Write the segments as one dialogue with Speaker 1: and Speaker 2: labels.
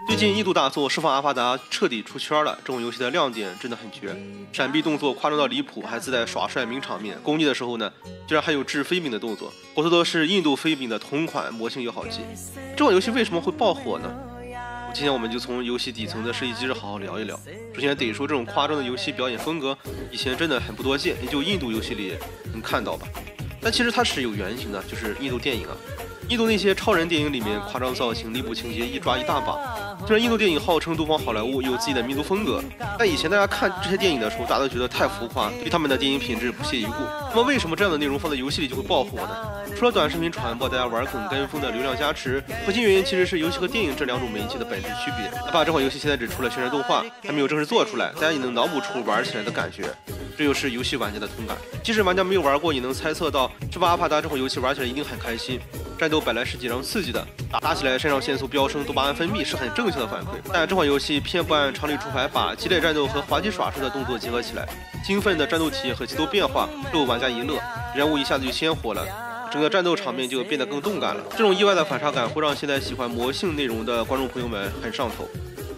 Speaker 1: 最近印度大作《释放阿凡达》彻底出圈了，这种游戏的亮点真的很绝，闪避动作夸张到离谱，还自带耍帅名场面。攻击的时候呢，居然还有掷飞饼的动作，活脱脱是印度飞饼的同款模型友好机。这款游戏为什么会爆火呢？今天我们就从游戏底层的设计机制好好聊一聊。首先得说，这种夸张的游戏表演风格以前真的很不多见，也就印度游戏里能看到吧。但其实它是有原型的，就是印度电影啊。印度那些超人电影里面夸张造型、离谱情节一抓一大把。虽然印度电影号称东方好莱坞，有自己的民族风格，但以前大家看这些电影的时候，大家都觉得太浮夸，对他们的电影品质不屑一顾。那么为什么这样的内容放在游戏里就会爆火呢？除了短视频传播、大家玩梗跟风的流量加持，核心原因其实是游戏和电影这两种媒介的本质区别。哪怕这款游戏现在只出了宣传动画，还没有正式做出来，大家也能脑补出玩起来的感觉。这就是游戏玩家的同感。即使玩家没有玩过，也能猜测到《释放阿凡达》这款游戏玩起来一定很开心。战斗本来是紧张刺激的，打起来肾上腺素飙升，多巴胺分泌是很正向的反馈。但这款游戏偏不按常理出牌，把激烈战斗和滑稽耍帅的动作结合起来，兴奋的战斗体验和节奏变化逗玩家一乐，人物一下子就鲜活了，整个战斗场面就变得更动感了。这种意外的反差感会让现在喜欢魔性内容的观众朋友们很上头。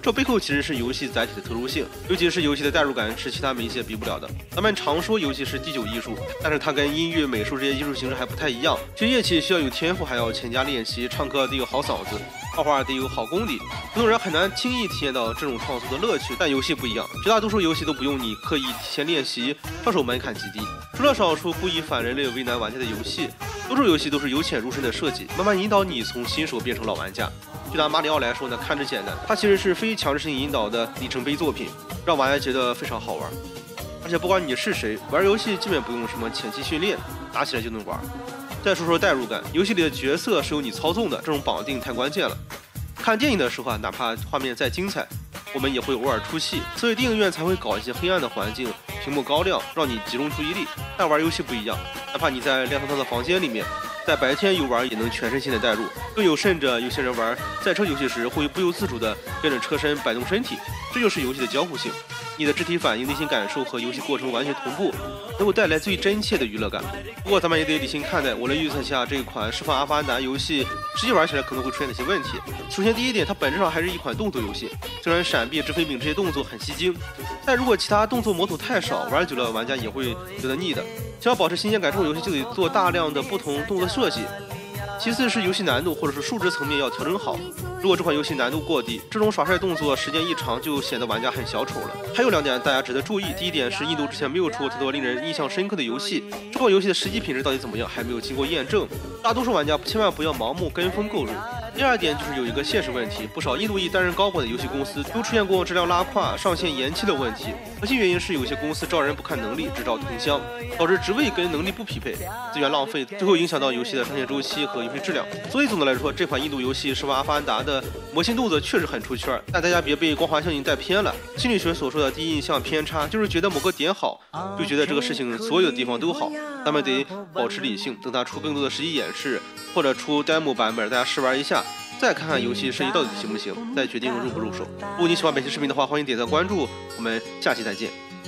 Speaker 1: 这背后其实是游戏载体的特殊性，尤其是游戏的代入感是其他媒介比不了的。咱们常说游戏是第九艺术，但是它跟音乐、美术这些艺术形式还不太一样。学乐器需要有天赋，还要勤加练习；唱歌得有好嗓子，画画得有好功底。普通人很难轻易体验到这种创作的乐趣，但游戏不一样，绝大多数游戏都不用你刻意提前练习，上手门槛极低。除了少数故意反人类为难玩家的游戏，多数游戏都是由浅入深的设计，慢慢引导你从新手变成老玩家。就拿马里奥来说呢，看着简单，它其实是非强制性引导的里程碑作品，让玩家觉得非常好玩。而且不管你是谁，玩游戏基本不用什么前期训练，打起来就能玩。再说说代入感，游戏里的角色是由你操纵的，这种绑定太关键了。看电影的时候啊，哪怕画面再精彩，我们也会偶尔出戏，所以电影院才会搞一些黑暗的环境，屏幕高亮，让你集中注意力。但玩游戏不一样，哪怕你在亮堂堂的房间里面，在白天游玩也能全身心的带入。更有甚者，有些人玩赛车游戏时会不由自主的跟着车身摆动身体，这就是游戏的交互性。你的肢体反应、内心感受和游戏过程完全同步，能够带来最真切的娱乐感。不过咱们也得理性看待，我来预测一下这款《释放阿凡达》游戏实际玩起来可能会出现哪些问题。首先第一点，它本质上还是一款动作游戏，虽然闪避、掷飞饼这些动作很吸睛，但如果其他动作模组太少，玩久了玩家也会觉得腻的。想要保持新鲜感，这种游戏就得做大量的不同动作设计。其次是游戏难度或者是数值层面要调整好，如果这款游戏难度过低，这种耍帅动作时间一长就显得玩家很小丑了。还有两点大家值得注意，第一点是印度之前没有出过太多令人印象深刻的游戏，这款游戏的实际品质到底怎么样还没有经过验证，大多数玩家千万不要盲目跟风购入。第二点就是有一个现实问题，不少印度裔担任高管的游戏公司都出现过质量拉胯、上线延期的问题。核心原因是有些公司招人不看能力，只招同乡，导致职位跟能力不匹配，资源浪费，最后影响到游戏的上线周期和游戏质量。所以总的来说，这款印度游戏《释放阿凡达》的魔性动作确实很出圈，但大家别被光环效应带偏了。心理学所说的第一印象偏差，就是觉得某个点好，就觉得这个事情所有的地方都好。咱们得保持理性，等它出更多的实际演示，或者出 demo 版本，大家试玩一下。再看看游戏设计到底行不行，再决定入不入手。如果你喜欢本期视频的话，欢迎点赞关注，我们下期再见。